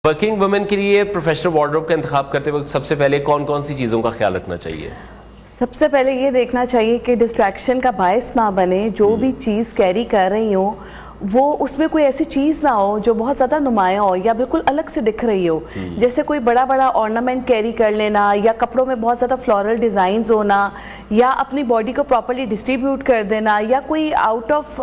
Working women کے لیے professional wardrobe کا انتخاب کرتے وقت سب سے پہلے کون کون سی چیزوں کا خیال رکھنا چاہیے؟ سب سے پہلے یہ دیکھنا چاہیے کہ ڈسٹریکشن کا باعث نہ بنے. جو بھی چیز کیری کر رہی ہوں وہ اس میں کوئی ایسی چیز نہ ہو جو بہت زیادہ نمایاں ہو یا بالکل الگ سے دکھ رہی ہو. جیسے کوئی بڑا بڑا ornament کیری کر لینا, یا کپڑوں میں بہت زیادہ فلورل ڈیزائنز ہونا, یا اپنی باڈی کو پراپرلی ڈسٹریبیوٹ کر دینا, یا کوئی آؤٹ آف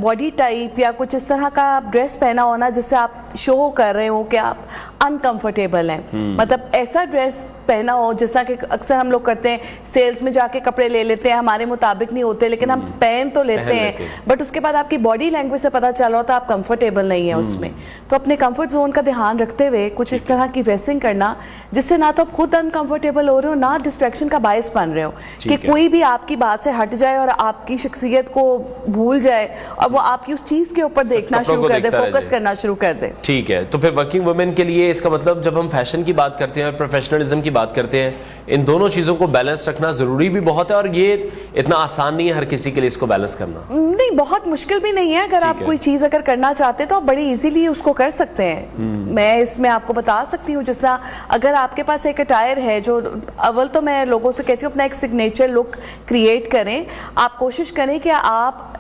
باڈی ٹائپ یا کچھ اس طرح کا ڈریس پہنا ہونا جس سے آپ شو کر رہے ہو کہ آپ انکمفرٹیبل ہیں. مطلب ایسا ڈریس پہنا ہو جیسا کہ اکثر ہم لوگ کرتے ہیں, سیلز میں جا کے کپڑے لے لیتے ہیں, ہمارے مطابق نہیں ہوتے لیکن ہم پہن تو لیتے ہیں, بٹ اس کے بعد آپ کی باڈی لینگویج سے پتہ چل رہا ہوتا ہے آپ کمفرٹیبل نہیں ہیں اس میں. تو اپنے کمفرٹ زون کا دھیان رکھتے ہوئے کچھ اس طرح کی ڈریسنگ کرنا جس سے نہ تو آپ خود انکمفرٹیبل ہو رہے ہو, نہ ڈسٹریکشن کا باعث بن رہے ہو کہ کوئی بھی آپ کی بات سے ہٹ جائے اور آپ کی شخصیت کو بھول جائے اور وہ آپ کی اس چیز کے اوپر دیکھنا شروع کر دے, فوکس کرنا شروع کر دے. ٹھیک ہے, تو پھر ورکنگ وومن کے لیے اس کا مطلب جب ہم فیشن کی بات کرتے ہیں اور پروفیشنلزم کی بات کرتے ہیں, ان دونوں چیزوں کو بیلنس رکھنا ضروری بھی بہت ہے, اور یہ اتنا آسان نہیں ہے ہر کسی کے لیے اس کو بیلنس کرنا. نہیں, بہت مشکل بھی نہیں ہے. اگر آپ کوئی چیز اگر کرنا چاہتے ہیں تو آپ بڑی ایزیلی اس کو کر سکتے ہیں. میں اس میں آپ کو بتا سکتی ہوں, جس طرح اگر آپ کے پاس ایک اٹائر ہے جو اول تو میں لوگوں سے کہتی ہوں اپنا ایک سگنیچر لک کریٹ کریں. آپ کوشش کریں کہ آپ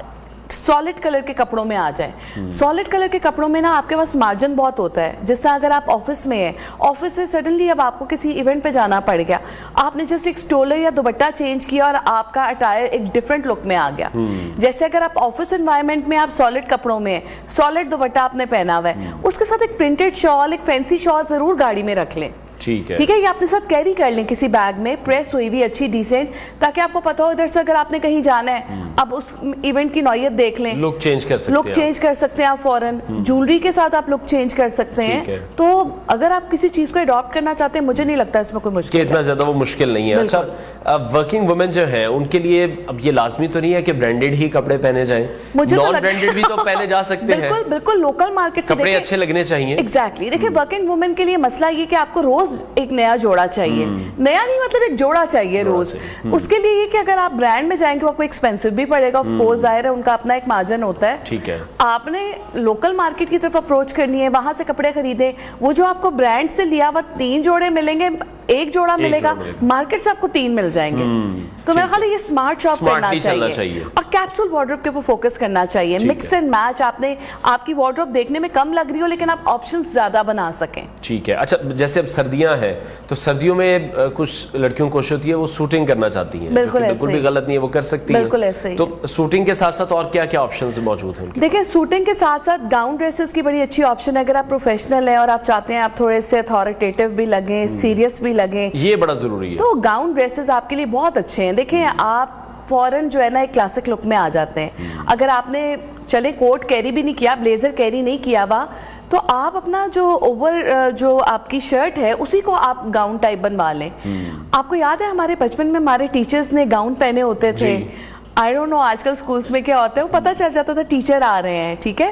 سالڈ کلر کے کپڑوں میں آ جائیں. سالڈ کلر کے کپڑوں میں نا آپ کے پاس مارجن بہت ہوتا ہے. جس طرح اگر آپ آفس میں ہیں, آفس سے سڈنلی اب آپ کو کسی ایونٹ پہ جانا پڑ گیا, آپ نے جسٹ ایک سٹولر یا دوپٹہ چینج کیا اور آپ کا اٹائر ایک ڈیفرنٹ لک میں آ گیا. جیسے اگر آپ آفس انوائرمنٹ میں آپ سالڈ کپڑوں میں ہیں, سالڈ دوپٹہ آپ نے پہنا ہوا ہے, اس کے ساتھ ایک پرنٹڈ شال, ایک فینسی شال ضرور گاڑی میں رکھ لیں. ٹھیک ہے, یہ اپنے ساتھ کیری کر لیں کسی بیگ میں, پریس ہوئی ہوئی اچھی ڈیسنٹ, تاکہ آپ کو پتا ہو ادھر سے اگر آپ نے کہیں جانا ہے اب اس ایونٹ کی نوعیت دیکھ لیں, لک چینج کر سکتے ہیں آپ فوراً. جولری کے ساتھ آپ لک چینج کر سکتے ہیں. تو اگر آپ کسی چیز کو اڈاپٹ کرنا چاہتے ہیں, مجھے نہیں لگتا اس میں کوئی مشکل اتنا زیادہ وہ مشکل نہیں ہے. اچھا, ورکنگ وومن جو ہیں ان کے لیے اب یہ لازمی تو نہیں ہے کہ برانڈیڈ ہی کپڑے پہنے جائیں, نان برانڈیڈ بھی تو پہنے جا سکتے ہیں. بالکل لوکل مارکیٹ سے کپڑے اچھے لگنے چاہیے. ایگزیکٹلی. دیکھیں, ورکنگ وومن کے لیے مسئلہ یہ کہ آپ کو روز ایک نیا جوڑا چاہیے. نیا نہیں, مطلب ایک جوڑا چاہیے روز. اس کے لیے یہ کہ اگر آپ برانڈ میں جائیں گے وہ آپ کو ایکسپینسو بھی پڑے گا, آف کورس ظاہر ہے ان کا اپنا ایک مارجن ہوتا ہے. ٹھیک ہے, آپ نے لوکل مارکیٹ کی طرف اپروچ کرنی ہے, وہاں سے کپڑے خریدیں. وہ جو آپ کو برانڈ سے لیا ہوا 3 جوڑے ملیں گے, ایک جوڑا ملے گا, مارکیٹ سے آپ کو 3 مل جائیں گے. تو میرا خیال ہے یہ اسمارٹ شاپ کرنا چاہیے اور کیپسول وارڈروب کے اوپر فوکس کرنا چاہیے. Mix and match. آپ کی وارڈروب دیکھنے میں کم لگ رہی ہو لیکن آپ آپشنز زیادہ بنا سکیں. ٹھیک ہے. اچھا, جیسے اب سردیاں ہیں تو سردیوں میں کچھ لڑکیوں کوشش ہوتی ہے وہ سوٹنگ کرنا چاہتی ہیں, بالکل بھی غلط نہیں ہے, وہ کر سکتی ہیں. بالکل ایسے ہی. تو سوٹنگ کے ساتھ ساتھ اور کیا کیا آپشنز موجود ہیں؟ دیکھیں, سوٹنگ کے ساتھ ساتھ گاؤن ڈریسز کی بڑی اچھی آپشن ہے. اگر آپ پروفیشنل ہیں اور آپ چاہتے ہیں آپ تھوڑے سے اتھارٹیٹیو بھی لگیں, سیریس بھی لگیں, یہ بڑا ضروری ہے. تو گاؤن ڈریسز آپ کے لیے بہت اچھے ہیں. دیکھیں, آپ فوراً جو ہے نا ایک کلاسک لک میں آ جاتے ہیں. اگر آپ نے چلے کوٹ کیری بھی نہیں کیا, بلیزر کیری نہیں کیا ہوا, تو آپ اپنا جو اوور جو آپ کی شرٹ ہے اسی کو آپ گاؤن ٹائپ بنوا لیں. آپ کو یاد ہے ہمارے بچپن میں ہمارے ٹیچرز نے گاؤن پہنے ہوتے تھے. آئی ڈونٹ نو آج کل سکولز میں کیا ہوتا ہے, وہ پتہ چل جاتا تھا ٹیچر آ رہے ہیں. ٹھیک ہے,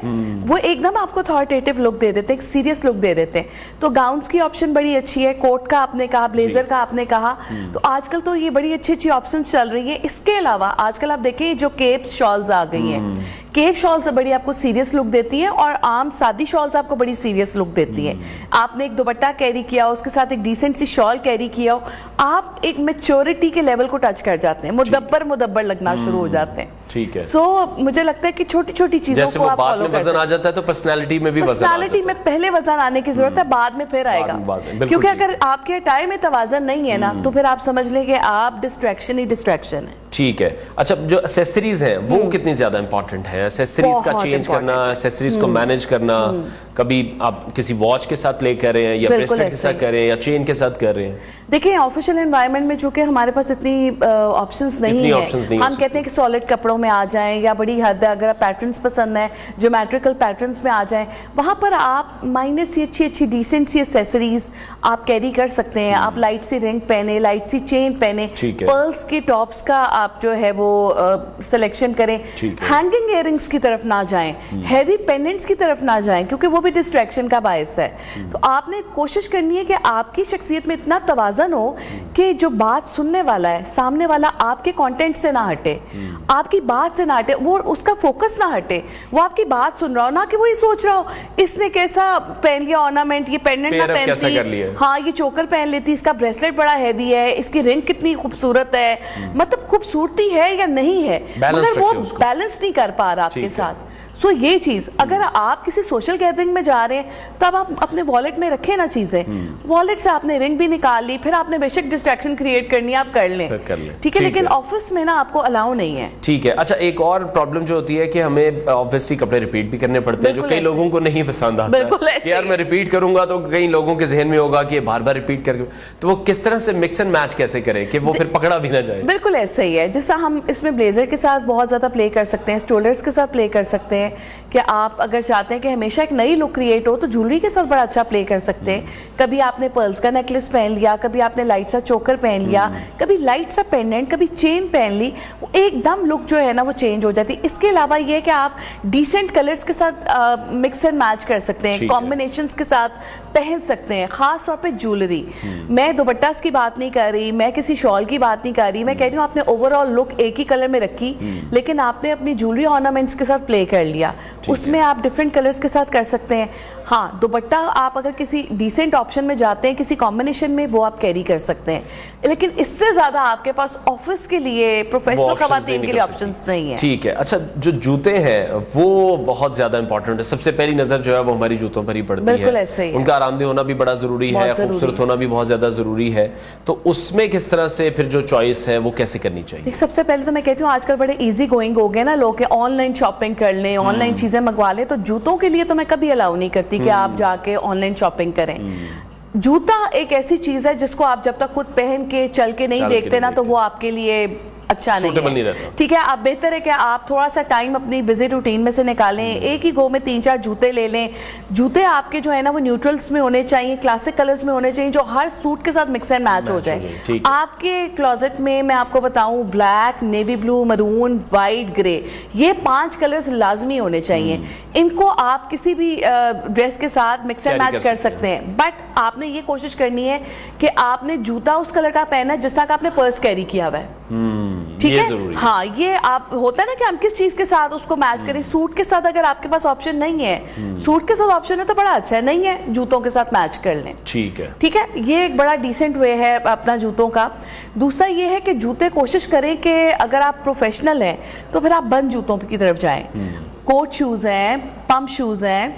وہ ایک دم آپ کو اتھارٹیٹیو لک دے دیتے, ایک سیریس لک دے دیتے. تو گاؤنز کی آپشن بڑی اچھی ہے. کوٹ کا آپ نے کہا, بلیزر کا آپ نے کہا, تو آج کل تو یہ بڑی اچھی اچھی آپشنز چل رہی ہیں. اس کے علاوہ آج کل آپ دیکھیں جو کیپ شالز آ گئی ہیں, کیپ شالز بڑی آپ کو سیریس لک دیتی ہیں, اور عام سادی شالز آپ کو بڑی سیریس لک دیتی ہیں. آپ نے ایک دوپٹہ کیری کیا ہو, اس کے ساتھ ایک ڈیسنٹ سی شال کیری کیا ہو, آپ ایک میچورٹی کے لیول کو ٹچ کر جاتے ہیں, مدبر لگنا شروع ہو جاتے ہیں. ٹھیک ہے. سو مجھے لگتا ہے کہ چھوٹی چھوٹی چیزوں کو آپ فالو کرتے ہیں. وزن آ جاتا ہے تو پرسنالٹی میں بھی وزن آ جاتا ہے. پرسنالٹی میں پہلے وزن آنے کی ضرورت ہے, بعد میں پھر آئے گا. کیونکہ اگر آپ کے اٹائر میں توازن نہیں ہے نا, تو پھر آپ سمجھ لیں کہ آپ ڈسٹریکشن ہی ڈسٹریکشن ہے. ٹھیک ہے. اچھا, جو ایکسیسریز ہیں وہ کتنی زیادہ امپورٹنٹ ہیں؟ ایکسیسریز کا چینج کرنا, ایکسیسریز کو مینیج کرنا, کبھی آپ کسی واچ کے ساتھ لے کر رہے ہیں یا بریسلیٹ کے ساتھ کر رہے ہیں یا چین کے ساتھ کر رہے ہیں. دیکھیں, آفیشیل انوائرمنٹ میں چونکہ ہمارے پاس اتنی آپشنز نہیں ہیں, ہم کہتے ہیں کہ سالڈ کپڑوں میں آ جائیں, یا بڑی حد ہے اگر پیٹرنز پسند ہیں جیومیٹریکل پیٹرنز میں آ جائیں. وہاں پر آپ مائنر سی اچھی ڈیسنٹ سی ایکسیسریز آپ کیری کر سکتے ہیں. آپ لائٹ سی رنگ پہنے, لائٹ سی چین پہنے, پرلز کی ٹاپس کا آپ جو ہے وہ سلیکشن کریں. ہینگنگ ایئرنگز کی طرف نہ جائیں, ہیوی پینڈنٹس کی طرف نہ جائیں, کیونکہ وہ بھی ڈسٹریکشن کا باعث ہے. تو آپ نے کوشش کرنی ہے کہ آپ کی شخصیت میں اتنا توازن ہو کہ جو بات سننے والا ہے سامنے والا آپ کے کانٹینٹ سے نہ ہٹے, آپ کی بات سے نہ ہٹے, وہ اس کا فوکس نہ ہٹے, وہ آپ کی بات سن رہا ہو, نہ کہ وہ یہ سوچ رہا ہو اس نے کیسا پہن لیا آرنامنٹ, یہ پینڈنٹ نہ پہنتی, ہاں یہ چوکر پہن لیتی, اس کا بریسلیٹ بڑا ہیوی ہے, اس کی رنگ کتنی خوبصورت ہے, مطلب خوبصورتی ہے یا نہیں ہے, مگر وہ بیلنس نہیں کر پا رہا آپ کے ساتھ. سو یہ چیز اگر آپ کسی سوشل گیدرنگ میں جا رہے ہیں تب آپ اپنے والیٹ میں رکھیں نا چیزیں, والیٹ سے آپ نے رنگ بھی نکال لی, پھر آپ نے بے شک ڈسٹریکشن کریٹ کرنی ہے آپ کر لیں, ٹھیک ہے, لیکن آفس میں نا آپ کو الاؤ نہیں ہے. ٹھیک ہے. اچھا ایک اور پرابلم جو ہوتی ہے کہ ہمیں آبویسلی کپڑے ریپیٹ بھی کرنے پڑتے ہیں جو کئی لوگوں کو نہیں پسند آتا ہے کہ یار میں ریپیٹ کروں گا تو کئی لوگوں کے ذہن میں ہوگا کہ بار بار ریپیٹ کر کے, تو وہ کس طرح سے مکس اینڈ میچ کیسے کریں کہ وہ پھر پکڑا بھی نہ جائے؟ بالکل ایسا ہی ہے جیسا ہم اس میں بلیزر کے ساتھ بہت زیادہ پلے کر سکتے ہیں, اسٹولرز کے ساتھ پلے کر سکتے ہیں, کہ آپ اگر چاہتے ہیں کہ ہمیشہ ایک نئی لک کریٹ ہو تو جولری کے ساتھ بڑا اچھا پلے کر سکتے ہیں. کبھی آپ نے پرلز کا نیکلس پہن لیا, کبھی آپ نے لائٹ سا چوکر پہن لیا, کبھی لائٹ سا پینڈنٹ, کبھی چین پہن لی, ایک دم لک جو ہے نا وہ چینج ہو جاتی. اس کے علاوہ یہ ہے کہ آپ ڈیسنٹ کلرز کے ساتھ مکس اینڈ میچ کر سکتے ہیں, کمبینیشنز کے ساتھ پہن سکتے ہیں, خاص طور پہ جولری. میں دوپٹاس کی بات نہیں کر رہی, میں کسی شال کی بات نہیں کر رہی, میں کہہ رہی ہوں آپ نے اوور آل لک ایک ہی کلر میں رکھی لیکن آپ نے اپنی جولری آرنامنٹس کے ساتھ پلے کر لیا, اس میں آپ ڈفرینٹ کلرز کے ساتھ کر سکتے ہیں. ہاں دوپٹہ آپ اگر کسی ڈیسنٹ آپشن میں جاتے ہیں کسی کمبینیشن میں وہ آپ کیری کر سکتے ہیں, لیکن اس سے زیادہ آپ کے پاس آفس کے لیے پروفیشنل خواتین کے لیے آپشنز نہیں ہیں. ٹھیک ہے. اچھا جو جوتے ہیں وہ بہت زیادہ امپورٹنٹ ہے, سب سے پہلی نظر جو ہے وہ ہماری جوتوں پر ہی پڑتی ہے. بالکل ایسے ہی, ان کا آرام دہ ہونا بھی بڑا ضروری ہے, خوبصورت ہونا بھی بہت زیادہ ضروری ہے. تو اس میں کس طرح سے پھر جو چوائس ہے وہ کیسے کرنی چاہیے؟ سب سے پہلے تو میں کہتی ہوں آج کل بڑے ایزی گوئنگ ہو گئے نا لوگ کہ آن لائن شاپنگ کر لیں, آن لائن چیزیں منگوا لیں. تو جوتوں کے لیے تو میں کبھی الاؤ نہیں کرتی کہ آپ جا کے آن لائن شاپنگ کریں. جوتا ایک ایسی چیز ہے جس کو آپ جب تک خود پہن کے چل کے نہیں دیکھتے نا تو وہ آپ کے لیے اچھا نہیں ہے. ٹھیک ہے, آپ بہتر ہے کہ آپ تھوڑا سا ٹائم اپنی بزی روٹین میں سے نکالیں, ایک ہی گو میں 3-4 جوتے لے لیں. جوتے آپ کے جو ہے نا وہ نیوٹرلز میں ہونے چاہیے, کلاسک کلرز میں ہونے چاہیے, جو ہر سوٹ کے ساتھ مکس اینڈ میچ ہو جائے. آپ کے کلوزٹ میں میں آپ کو بتاؤں بلیک, نیوی بلو, مرون, وائٹ, گرے, یہ 5 کلرز لازمی ہونے چاہیے. ان کو آپ کسی بھی ڈریس کے ساتھ مکس اینڈ میچ کر سکتے ہیں, بٹ آپ نے یہ کوشش کرنی ہے کہ آپ نے جوتا اس کلر کا پہنا ہے جس طرح کا آپ نے پرس کیری کیا ہوا ہے. ٹھیک ہے, ہاں یہ آپ ہوتا ہے نا کہ ہم کس چیز کے ساتھ اس کو میچ کریں. سوٹ کے ساتھ اگر آپ کے پاس آپشن نہیں ہے, سوٹ کے ساتھ آپشن ہے تو بڑا اچھا ہے, نہیں ہے جوتوں کے ساتھ میچ کر لیں. ٹھیک ہے, ٹھیک ہے, یہ ایک بڑا ڈیسنٹ وے ہے اپنا جوتوں کا. دوسرا یہ ہے کہ جوتے کوشش کریں کہ اگر آپ پروفیشنل ہیں تو پھر آپ بند جوتوں کی طرف جائیں. کوٹ شوز ہیں, پمپ شوز ہیں,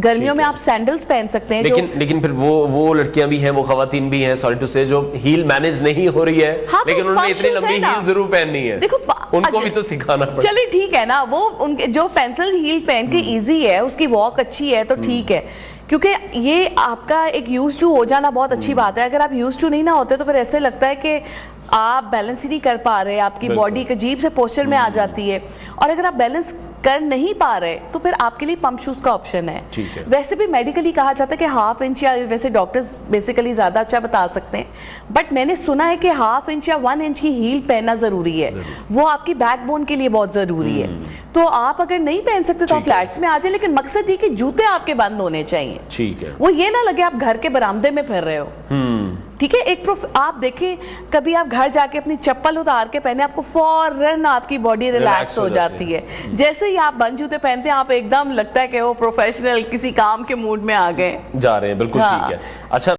گرمیوں میں آپ سینڈلز پہن سکتے ہیں. لیکن پھر وہ لڑکیاں بھی ہیں, وہ خواتین بھی ہیں, سوری ٹو سے, جو ہیل مینج نہیں ہو رہی ہے لیکن انہوں نے اتنی لمبی ہیل ضرور پہننی ہے. دیکھو ان کو بھی تو سکھانا پڑے. چلے ٹھیک ہے نا, وہ ان کے جو پینسل ہیل پہن کے ایزی ہے, اس کی واک اچھی ہے تو ٹھیک ہے, کیونکہ یہ آپ کا ایک یوز ٹو ہو جانا بہت اچھی بات ہے. اگر آپ یوز ٹو نہیں نہ ہوتے تو پھر ایسے لگتا ہے کہ آپ بیلنس ہی نہیں کر پا رہے, آپ کی باڈی ایک عجیب سے پوسچر میں آ جاتی ہے. اور اگر آپ بیلنس کر نہیں پا رہے تو پھر آپ کے لیے پمپ شوز کا آپشن ہے. ویسے بھی میڈیکلی کہا جاتا ہے کہ 1/2 انچ, یا ویسے ڈاکٹرز بیسیکلی زیادہ اچھا بتا سکتے ہیں, بٹ میں نے سنا ہے کہ 1/2 انچ یا 1 انچ کی ہیل پہننا ضروری ہے. وہ آپ کی بیک بون کے لیے بہت ضروری ہے. تو آپ اگر نہیں پہن سکتے تو آپ فلیٹس میں آ جائیں, لیکن مقصد یہ کہ جوتے آپ کے بند ہونے چاہیے. ٹھیک ہے, وہ یہ نہ لگے آپ گھر کے برآمدے میں پھر رہے ہو. ٹھیک ہے, ایک آپ دیکھیں کبھی آپ گھر جا کے اپنی چپل اتار کے پہنے, آپ کو فوراً آپ کی باڈی ریلیکس ہو جاتی ہے. جیسے ہی آپ بند جوتے پہنتے ہیں آپ ایک دم لگتا ہے کہ وہ پروفیشنل کسی کام کے موڈ میں آ گئے جا رہے ہیں. بالکل ٹھیک ہے. اچھا